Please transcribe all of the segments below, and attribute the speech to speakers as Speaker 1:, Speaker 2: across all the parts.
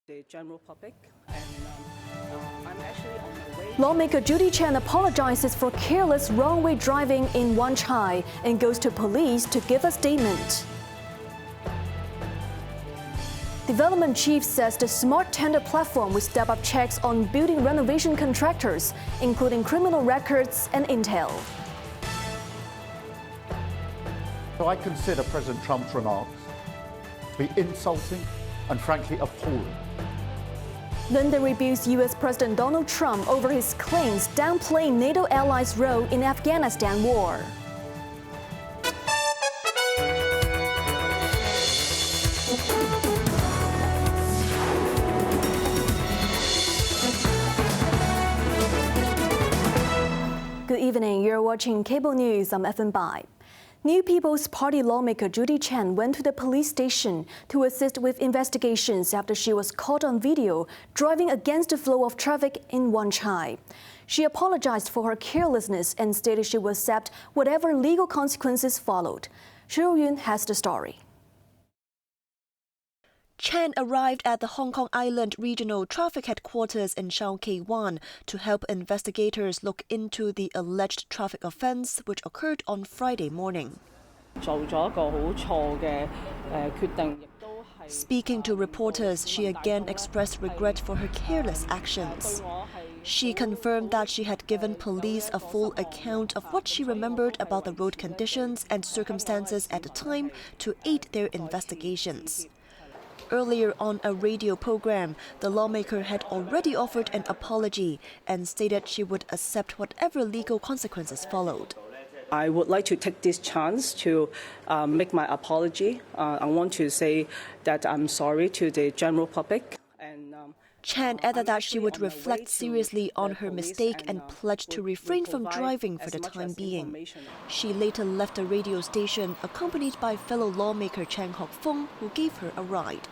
Speaker 1: The general public, and I'm actually on my way.
Speaker 2: Lawmaker Judy Chan apologizes for careless wrong-way driving in Wan Chai and goes to police to give a statement. Development chief says the smart tender platform will step up checks on building renovation contractors, including criminal records and intel.
Speaker 3: So I consider President Trump's remarks to be insulting and frankly appalling.
Speaker 2: London rebukes US President Donald Trump over his claims downplaying NATO allies' role in Afghanistan war. Good evening, you're watching Cable News. I'm Evan Bai. New People's Party lawmaker Judy Chan went to the police station to assist with investigations after she was caught on video driving against the flow of traffic in Wan Chai. She apologized for her carelessness and stated she would accept whatever legal consequences followed. Cheryl Yun has the story.
Speaker 4: Chan arrived at the Hong Kong Island Regional Traffic Headquarters in Shau Kei Wan to help investigators look into the alleged traffic offence which occurred on Friday morning. Speaking to reporters, she again expressed regret for her careless actions. She confirmed that she had given police a full account of what she remembered about the road conditions and circumstances at the time to aid their investigations. Earlier on a radio program, the lawmaker had already offered an apology and stated she would accept whatever legal consequences followed.
Speaker 1: I would like to take this chance to make my apology. I want to say that I'm sorry to the general public.
Speaker 4: Chan added that she would reflect seriously on her mistake and pledged to refrain from driving for the time being. She later left the radio station accompanied by fellow lawmaker Chang Hock Fung, who gave her a ride.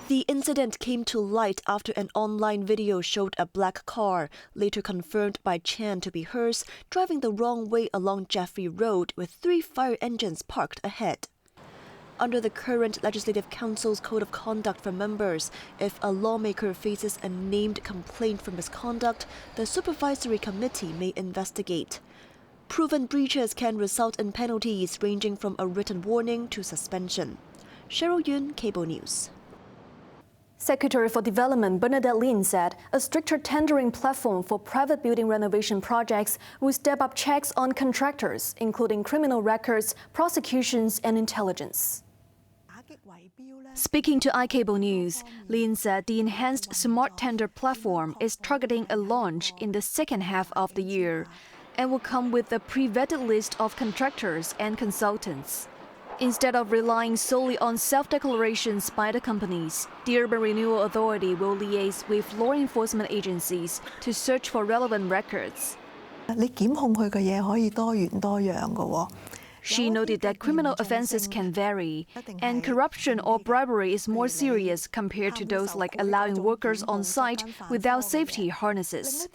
Speaker 4: The incident came to light after an online video showed a black car, later confirmed by Chan to be hers, driving the wrong way along Jeffrey Road with 3 fire engines parked ahead. Under the current Legislative Council's Code of Conduct for members, if a lawmaker faces a named complaint for misconduct, the Supervisory Committee may investigate. Proven breaches can result in penalties ranging from a written warning to suspension. Cheryl Yun, Cable News.
Speaker 2: Secretary for Development Bernadette Lin said a stricter tendering platform for private building renovation projects will step up checks on contractors, including criminal records, prosecutions, and intelligence. Speaking to iCable News, Lin said the enhanced smart tender platform is targeting a launch in the second half of the year and will come with a pre-vetted list of contractors and consultants. Instead of relying solely on self-declarations by the companies, the Urban Renewal Authority will liaise with law enforcement agencies to search for relevant records. She noted that criminal offences can vary, and corruption or bribery is more serious compared to those like allowing workers on site without safety harnesses.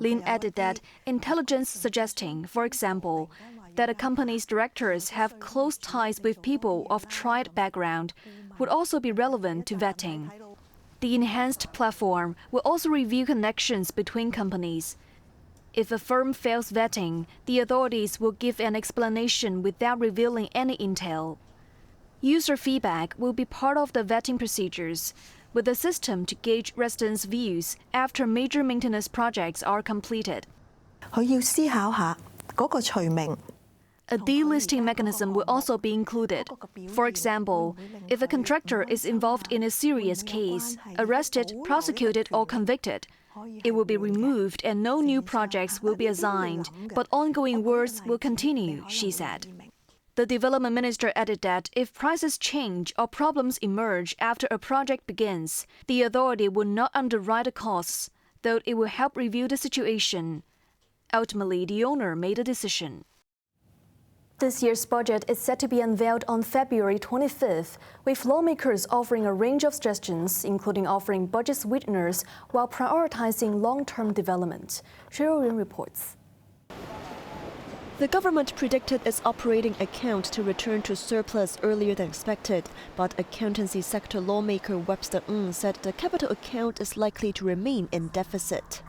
Speaker 2: Lin added that intelligence suggesting, for example, that a company's directors have close ties with people of tried background would also be relevant to vetting. The enhanced platform will also review connections between companies. If a firm fails vetting, the authorities will give an explanation without revealing any intel. User feedback will be part of the vetting procedures, with a system to gauge residents' views after major maintenance projects are completed. A delisting mechanism will also be included. For example, if a contractor is involved in a serious case, arrested, prosecuted, or convicted, it will be removed and no new projects will be assigned, but ongoing works will continue, she said. The development minister added that if prices change or problems emerge after a project begins, the authority will not underwrite the costs, though it will help review the situation. Ultimately, the owner made a decision. This year's budget is set to be unveiled on February 25th, with lawmakers offering a range of suggestions, including offering budget sweeteners while prioritizing long-term development. Cheryl Yun reports.
Speaker 4: The government predicted its operating account to return to surplus earlier than expected, but accountancy sector lawmaker Webster Ng said the capital account is likely to remain in deficit.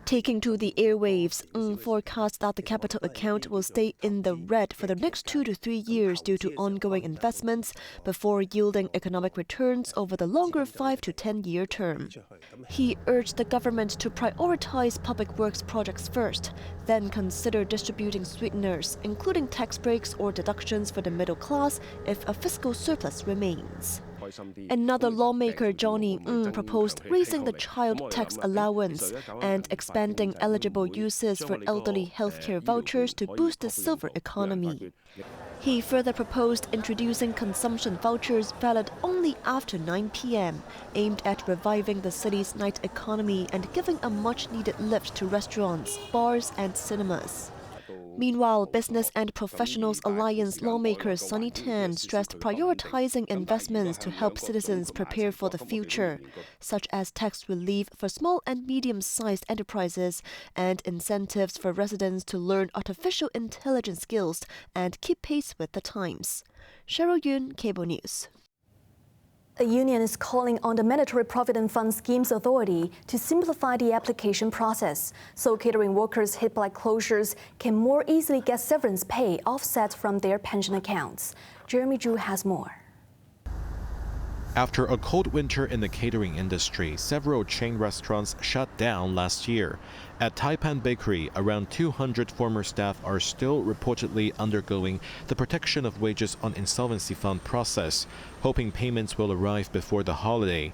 Speaker 4: Taking to the airwaves, Ng forecast that the capital account will stay in the red for the next 2 to 3 years due to ongoing investments before yielding economic returns over the longer 5 to 10-year term. He urged the government to prioritize public works projects first, then consider distributing sweeteners, including tax breaks or deductions for the middle class if a fiscal surplus remains. Another lawmaker, Johnny Ng, proposed raising the child tax allowance and expanding eligible uses for elderly healthcare vouchers to boost the silver economy. He further proposed introducing consumption vouchers valid only after 9 p.m., aimed at reviving the city's night economy and giving a much-needed lift to restaurants, bars and cinemas. Meanwhile, Business and Professionals Alliance lawmaker Sunny Tan stressed prioritizing investments to help citizens prepare for the future, such as tax relief for small and medium-sized enterprises and incentives for residents to learn artificial intelligence skills and keep pace with the times. Cheryl Yun, Cable News.
Speaker 2: A union is calling on the Mandatory Provident Fund Schemes Authority to simplify the application process so catering workers hit by closures can more easily get severance pay offset from their pension accounts. Jeremy Zhu has more.
Speaker 5: After a cold winter in the catering industry, several chain restaurants shut down last year. At Taipan Bakery, around 200 former staff are still reportedly undergoing the protection of wages on insolvency fund process, hoping payments will arrive before the holiday.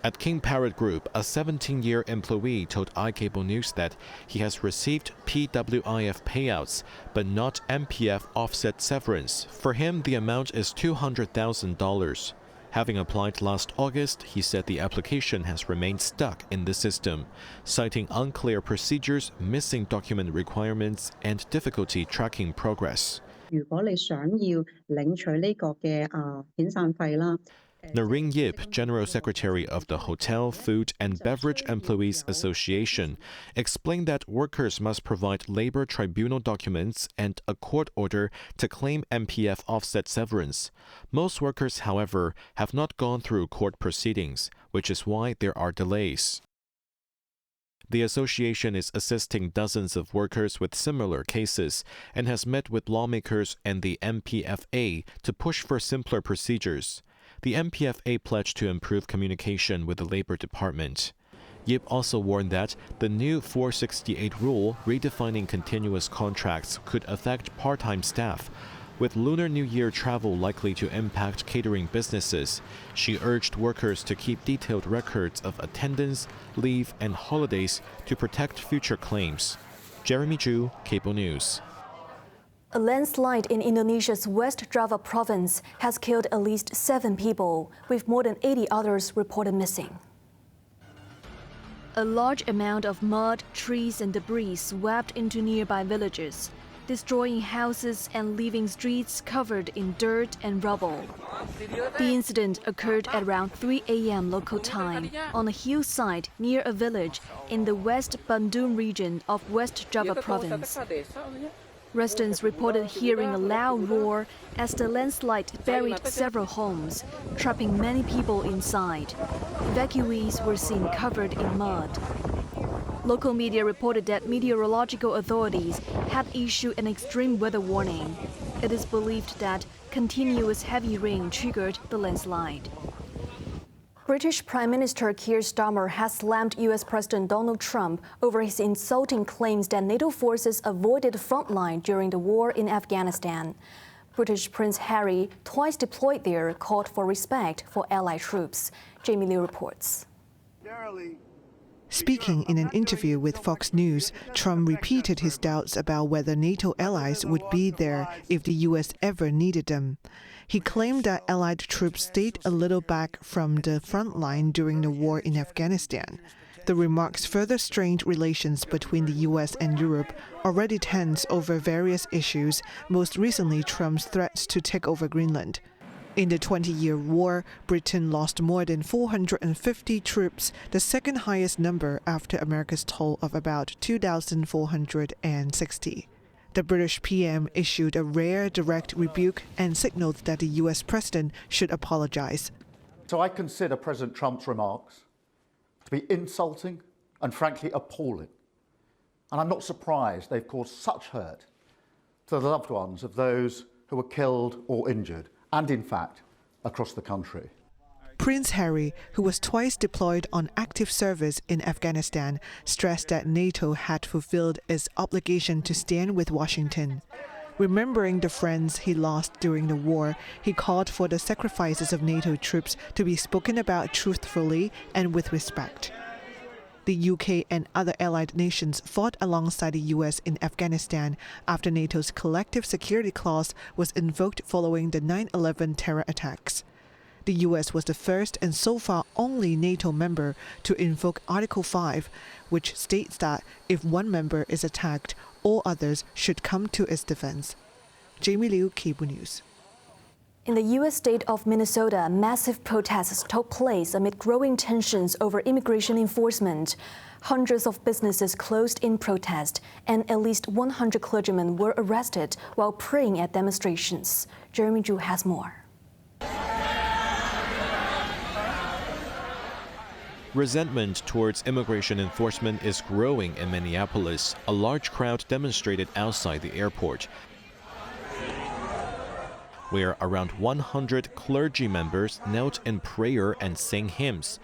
Speaker 5: At King Parrot Group, a 17-year employee told iCable News that he has received PWIF payouts, but not MPF offset severance. For him, the amount is $200,000. Having applied last August, he said the application has remained stuck in the system, citing unclear procedures, missing document requirements, and difficulty tracking progress. Narine Yip, General Secretary of the Hotel, Food and Beverage Employees Association, explained that workers must provide labor tribunal documents and a court order to claim MPF offset severance. Most workers, however, have not gone through court proceedings, which is why there are delays. The association is assisting dozens of workers with similar cases and has met with lawmakers and the MPFA to push for simpler procedures. The MPFA pledged to improve communication with the Labor Department. Yip also warned that the new 468 rule redefining continuous contracts could affect part-time staff. With Lunar New Year travel likely to impact catering businesses, she urged workers to keep detailed records of attendance, leave, and holidays to protect future claims. Jeremy Zhu, Cable News.
Speaker 2: A landslide in Indonesia's West Java province has killed at least 7 people, with more than 80 others reported missing. A large amount of mud, trees and debris swept into nearby villages, destroying houses and leaving streets covered in dirt and rubble. The incident occurred at around 3 a.m. local time on a hillside near a village in the West Bandung region of West Java province. Residents reported hearing a loud roar as the landslide buried several homes, trapping many people inside. Evacuees were seen covered in mud. Local media reported that meteorological authorities had issued an extreme weather warning. It is believed that continuous heavy rain triggered the landslide. British Prime Minister Keir Starmer has slammed U.S. President Donald Trump over his insulting claims that NATO forces avoided the front line during the war in Afghanistan. British Prince Harry, twice deployed there, called for respect for Allied troops. Jamie Lee reports.
Speaker 6: Speaking in an interview with Fox News, Trump repeated his doubts about whether NATO allies would be there if the U.S. ever needed them. He claimed that Allied troops stayed a little back from the front line during the war in Afghanistan. The remarks further strained relations between the U.S. and Europe, already tense over various issues, most recently Trump's threats to take over Greenland. In the 20-year war, Britain lost more than 450 troops, the second highest number after America's toll of about 2,460. The British PM issued a rare direct rebuke and signaled that the US president should apologise.
Speaker 3: So I consider President Trump's remarks to be insulting and frankly appalling. And I'm not surprised they've caused such hurt to the loved ones of those who were killed or injured, and in fact, across the country.
Speaker 6: Prince Harry, who was twice deployed on active service in Afghanistan, stressed that NATO had fulfilled its obligation to stand with Washington. Remembering the friends he lost during the war, he called for the sacrifices of NATO troops to be spoken about truthfully and with respect. The UK and other allied nations fought alongside the US in Afghanistan after NATO's collective security clause was invoked following the 9/11 terror attacks. The US was the first and so far only NATO member to invoke Article 5, which states that if one member is attacked, all others should come to its defense. Jamie Liu, Cable News.
Speaker 2: In the U.S. state of Minnesota, massive protests took place amid growing tensions over immigration enforcement. Hundreds of businesses closed in protest, and at least 100 clergymen were arrested while praying at demonstrations. Jeremy Zhu has more.
Speaker 5: Resentment towards immigration enforcement is growing in Minneapolis. A large crowd demonstrated outside the airport, where around 100 clergy members knelt in prayer and sang hymns.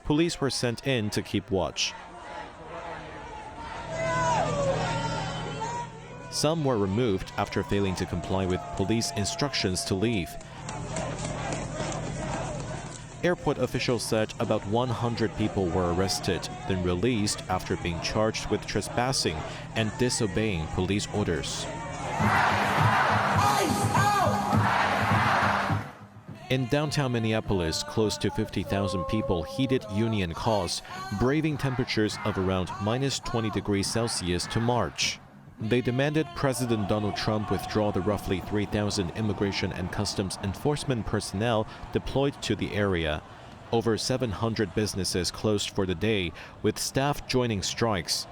Speaker 5: Police were sent in to keep watch. Some were removed after failing to comply with police instructions to leave. Airport officials said about 100 people were arrested, then released after being charged with trespassing and disobeying police orders. In downtown Minneapolis, close to 50,000 people heeded union cause, braving temperatures of around minus 20 degrees Celsius to march. They demanded President Donald Trump withdraw the roughly 3,000 immigration and customs enforcement personnel deployed to the area. Over 700 businesses closed for the day, with staff joining strikes.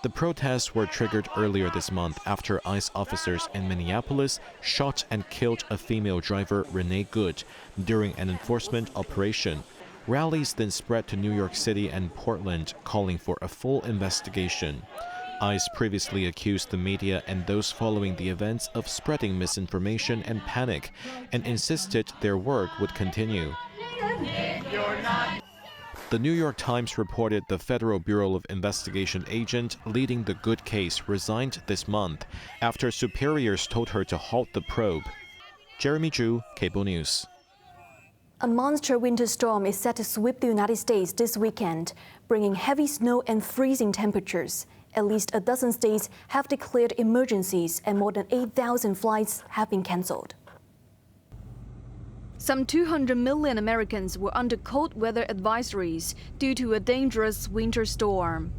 Speaker 5: The protests were triggered earlier this month after ICE officers in Minneapolis shot and killed a female driver, Renee Good, during an enforcement operation. Rallies then spread to New York City and Portland, calling for a full investigation. ICE previously accused the media and those following the events of spreading misinformation and panic, and insisted their work would continue. The New York Times reported the Federal Bureau of Investigation agent leading the Good case resigned this month after superiors told her to halt the probe. Jeremy Zhu, Cable News.
Speaker 2: A monster winter storm is set to sweep the United States this weekend, bringing heavy snow and freezing temperatures. At least a dozen states have declared emergencies, and more than 8,000 flights have been cancelled. Some 200 million Americans were under cold weather advisories due to a dangerous winter storm.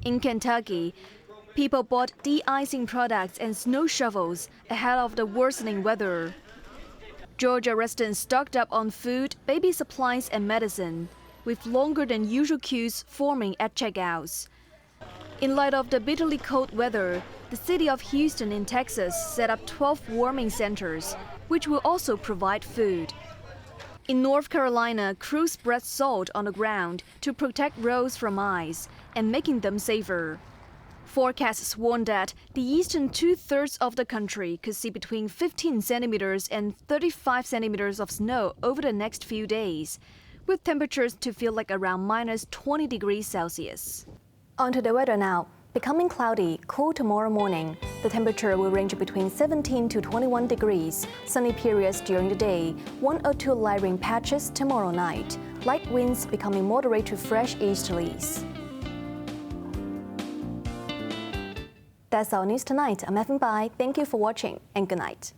Speaker 2: In Kentucky, people bought de-icing products and snow shovels ahead of the worsening weather. Georgia residents stocked up on food, baby supplies, and medicine, with longer than usual queues forming at checkouts. In light of the bitterly cold weather, the city of Houston in Texas set up 12 warming centers, which will also provide food. In North Carolina, crews spread salt on the ground to protect roads from ice and making them safer. Forecasts warn that the eastern two-thirds of the country could see between 15 centimeters and 35 centimeters of snow over the next few days, with temperatures to feel like around minus 20 degrees Celsius. Onto the weather now. Becoming cloudy, cool tomorrow morning. The temperature will range between 17 to 21 degrees. Sunny periods during the day. 1 or 2 light rain patches tomorrow night. Light winds becoming moderate to fresh easterlies. That's our news tonight. I'm Evan Bai. Thank you for watching and good night.